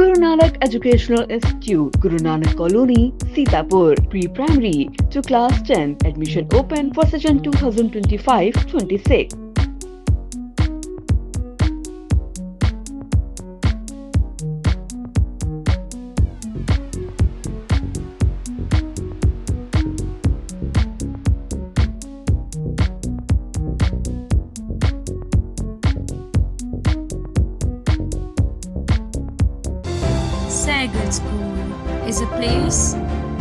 Guru Nanak Educational Institute, Guru Nanak Colony, Sitapur, Pre-Primary to Class 10. Admission open for session 2025-26. Saigon School is a place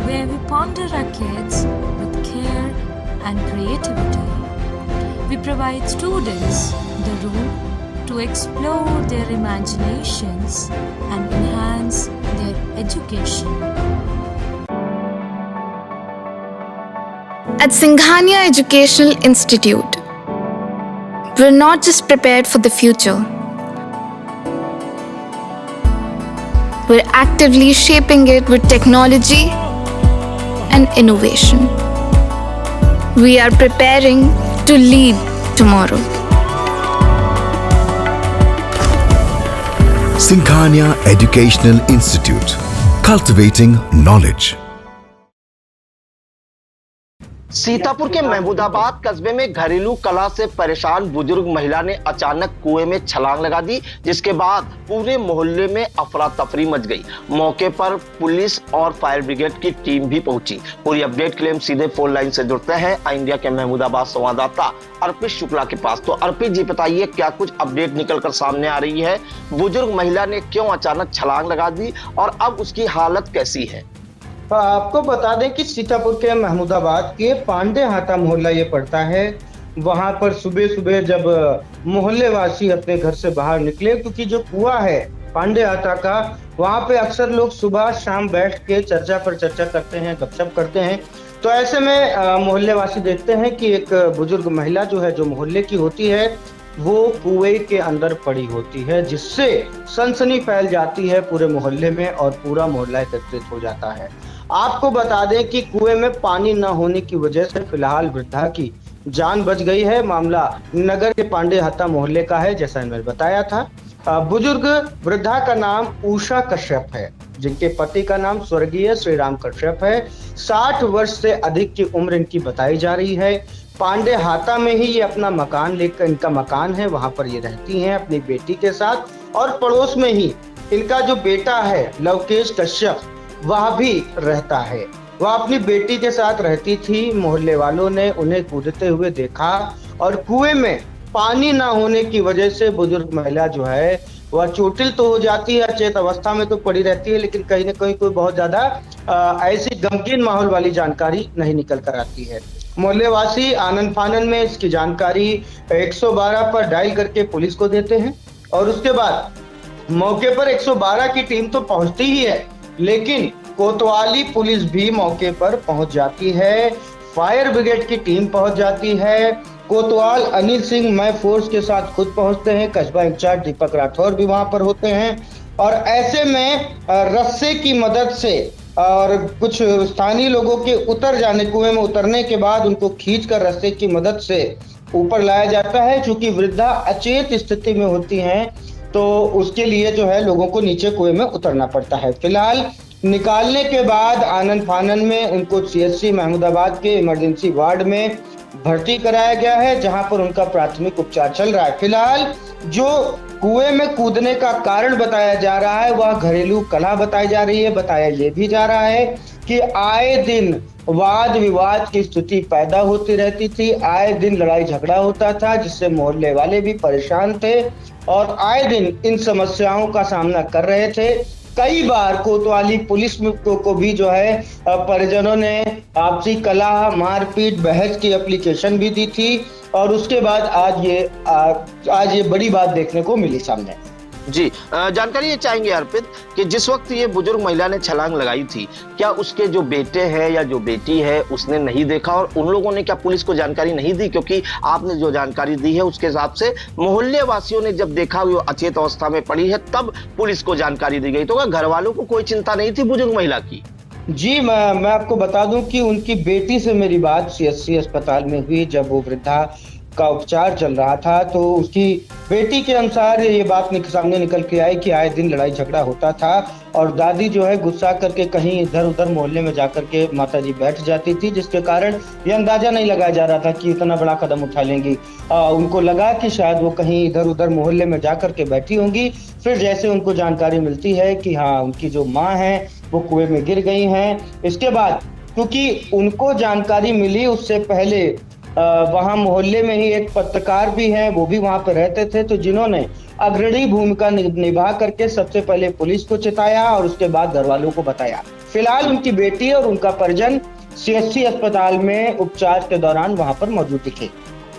where we ponder our kids with care and creativity. We provide students the room to explore their imaginations and enhance their education. At Singhania Educational Institute, we're not just prepared for the future, we're actively shaping it with technology and innovation. We are preparing to lead tomorrow. Singhania Educational Institute, cultivating knowledge. Sitapur के महमूदाबाद कस्बे में घरेलू कलह से परेशान बुजुर्ग महिला ने अचानक कुएं में छलांग लगा दी, जिसके बाद पूरे मोहल्ले में अफरा तफरी मच गई। मौके पर पुलिस और फायर ब्रिगेड की टीम भी पहुंची। पूरी अपडेट के लिए हम सीधे फोन लाइन से जुड़ते हैं इंडिया के महमूदाबाद संवाददाता अर्पित शुक्ला के पास। तो अर्पित जी, बताइए क्या कुछ अपडेट निकलकर सामने आ रही है? बुजुर्ग महिला ने क्यों अचानक छलांग लगा दी और अब उसकी हालत कैसी है? आपको बता दें कि सीतापुर के महमूदाबाद के पांडे हाता मोहल्ला ये पड़ता है। वहां पर सुबह सुबह जब मोहल्ले वासी अपने घर से बाहर निकले, क्योंकि जो कुआं है पांडे हाता का, वहां पे अक्सर लोग सुबह शाम बैठ के चर्चा पर चर्चा करते हैं, गपशप करते हैं। तो ऐसे में मोहल्ले वासी देखते हैं कि एक बुजुर्ग महिला जो है, जो मोहल्ले की होती है, वो कुएं के अंदर पड़ी होती है, जिससे सनसनी फैल जाती है पूरे मोहल्ले में और पूरा मोहल्ला एकत्रित हो जाता है। आपको बता दें कि कुएं में पानी न होने की वजह से फिलहाल वृद्धा की जान बच गई है। मामला नगर के पांडे हाता मोहल्ले का है, जैसा मैंने बताया था। बुजुर्ग वृद्धा का नाम उषा कश्यप है, जिनके पति का नाम स्वर्गीय श्री राम कश्यप है। 60 वर्ष से अधिक की उम्र इनकी बताई जा रही है। पांडे हाता में ही ये अपना मकान लेकर, इनका मकान है, वहां पर ये रहती हैं अपनी बेटी के साथ। और पड़ोस में ही इनका जो बेटा है लवकेश कश्यप, वह भी रहता है। वह अपनी बेटी के साथ रहती थी। मोहल्ले वालों ने उन्हें कूदते हुए देखा और कुएं में पानी ना होने की वजह से बुजुर्ग महिला जो है वह चोटिल तो हो जाती है, अचेत अवस्था में तो पड़ी रहती है, लेकिन कहीं ना कहीं कोई बहुत ज्यादा ऐसी गमगीन माहौल वाली जानकारी नहीं निकल कर आती है। मोहल्ले वासी आनंद फानन में इसकी जानकारी 112 पर डायल करके पुलिस को देते हैं और उसके बाद मौके पर 112 की टीम तो पहुंचती ही है, लेकिन कोतवाली पुलिस भी मौके पर पहुंच जाती है। फायर ब्रिगेड की टीम पहुंच जाती है। कोतवाल अनिल सिंह मय फोर्स के साथ खुद पहुंचते हैं। कस्बा इंचार्ज दीपक राठौर भी वहां पर होते हैं और ऐसे में रस्से की मदद से और कुछ स्थानीय लोगों के उतर जाने, कुएं में उतरने के बाद उनको खींचकर रस्से की मदद से ऊपर लाया जाता है। चूंकि वृद्धा अचेत स्थिति में होती हैं, तो उसके लिए जो है लोगों को नीचे कुएं में उतरना पड़ता है। फिलहाल निकालने के बाद आनंद फानन में उनको सीएचसी महमूदाबाद के इमरजेंसी वार्ड में भर्ती कराया गया है, जहां पर उनका प्राथमिक उपचार चल रहा है। फिलहाल जो कुएं में कूदने का कारण बताया जा रहा है वह घरेलू कलह बताई जा रही है। बताया ये भी जा रहा है कि आए दिन वाद विवाद की स्थिति पैदा होती रहती थी, आए दिन लड़ाई झगड़ा होता था, जिससे मोहल्ले वाले भी परेशान थे और आए दिन इन समस्याओं का सामना कर रहे थे। कई बार कोतवाली पुलिस को भी जो है परिजनों ने आपसी कलह, मारपीट, बहस की एप्लीकेशन भी दी थी और उसके बाद आज ये बड़ी बात देखने को मिली सामने। जी, जानकारी ये चाहेंगे अर्पित कि जिस वक्त ये बुजुर्ग महिला ने छलांग लगाई थी, क्या उसके जो बेटे हैं या जो बेटी है उसने नहीं देखा और उन लोगों ने क्या पुलिस को जानकारी नहीं दी? क्योंकि आपने जो जानकारी दी है उसके हिसाब से मोहल्ले वासियों ने जब देखा वो अचेत अवस्था में पड़ी है तब पुलिस को जानकारी दी गई। तो क्या घर वालों को कोई चिंता नहीं थी बुजुर्ग महिला की? जी, मैं आपको बता दूं कि उनकी बेटी से मेरी बात सीएचसी अस्पताल में हुई, जब वो वृद्धा का उपचार चल रहा था। तो उसकी बेटी के अनुसार ये बात सामने निकल के आई कि आए दिन लड़ाई झगड़ा होता था और दादी जो है गुस्सा करके कहीं इधर उधर मोहल्ले में जाकर के माताजी बैठ जाती थी, जिसके कारण ये अंदाजा नहीं लगाया जा रहा था कि इतना बड़ा कदम उठा लेंगी। उनको लगा कि शायद वो कहीं इधर उधर मोहल्ले में जाकर के बैठी होंगी। फिर जैसे उनको जानकारी मिलती है कि हाँ उनकी जो माँ है वो कुएं में गिर गई हैं, इसके बाद क्योंकि उनको जानकारी मिली उससे पहले वहाँ मोहल्ले में ही एक पत्रकार भी हैं, वो भी वहाँ पे रहते थे, तो जिन्होंने अग्रणी भूमिका निभा करके सबसे पहले पुलिस को चिताया और उसके बाद घर वालों को बताया। फिलहाल उनकी बेटी और उनका परिजन सीएचसी अस्पताल में उपचार के दौरान वहाँ पर मौजूद दिखे।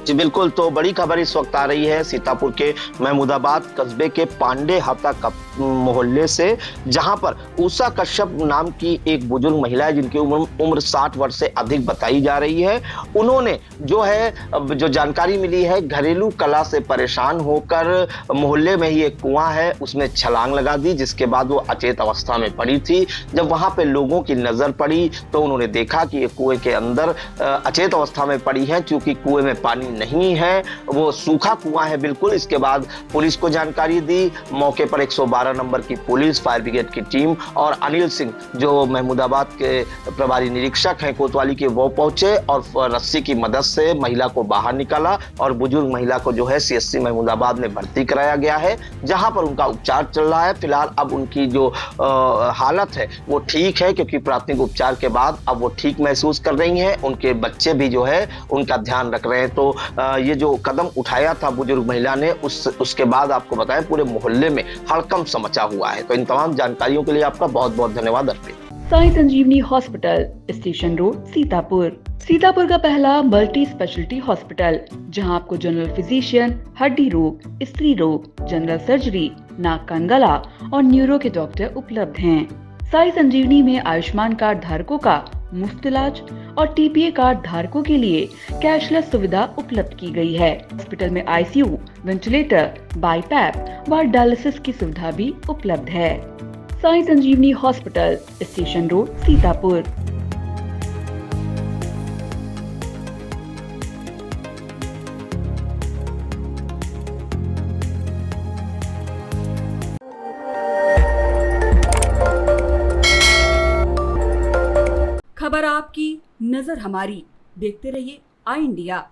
जी बिल्कुल, तो बड़ी खबर इस वक्त आ रही है सीतापुर के महमूदाबाद कस्बे के पांडे हाता मोहल्ले से, जहां पर उषा कश्यप नाम की एक बुजुर्ग महिला है जिनकी उम्र 60 वर्ष से अधिक बताई जा रही है। उन्होंने जो जानकारी मिली है, घरेलू कला से परेशान होकर मोहल्ले में ही एक कुआं है उसमें छलांग लगा दी, जिसके बाद वो अचेत अवस्था में पड़ी थी। जब वहां पे लोगों की नजर पड़ी तो उन्होंने देखा कि ये कुएं के अंदर अचेत अवस्था में पड़ी है, क्योंकि कुएं में पानी नहीं है, वो सूखा कुआं है बिल्कुल। इसके बाद पुलिस को जानकारी दी, मौके पर 112 नंबर की पुलिस, फायर ब्रिगेड की टीम और अनिल सिंह जो महमूदाबाद के प्रभारी निरीक्षक हैं कोतवाली के, वो पहुंचे और रस्सी की मदद से महिला को बाहर निकाला और बुजुर्ग महिला को जो है सीएचसी महमूदाबाद में भर्ती कराया गया है, जहां पर उनका उपचार चल रहा है। फिलहाल अब उनकी जो हालत है वो ठीक है, क्योंकि प्राथमिक उपचार के बाद अब वो ठीक महसूस कर रही हैं। उनके बच्चे भी जो है उनका ध्यान रख रहे हैं। तो ये जो कदम उठाया था बुजुर्ग महिला ने, उसके बाद आपको बताएं पूरे मोहल्ले में हड़कंप मचा हुआ है। तो इन तमाम जानकारियों के लिए आपका बहुत बहुत धन्यवाद Arpit. Sai Sanjeevani hospital, station road, Sitapur. Sitapur का पहला मल्टी स्पेशलिटी हॉस्पिटल, जहां आपको जनरल फिजिशियन, हड्डी रोग, स्त्री रोग, जनरल सर्जरी, नाक कान गला और न्यूरो के डॉक्टर उपलब्ध हैं। साई संजीवनी में आयुष्मान कार्ड धारकों का मुफ्त इलाज और टीपीए कार्ड धारकों के लिए कैशलेस सुविधा उपलब्ध की गई है। हॉस्पिटल में आईसीयू, वेंटिलेटर, बाईपैप व डायलिसिस की सुविधा भी उपलब्ध है। Sai Sanjeevani hospital, station road, Sitapur. खबर आपकी, नजर हमारी। देखते रहिए आई इंडिया।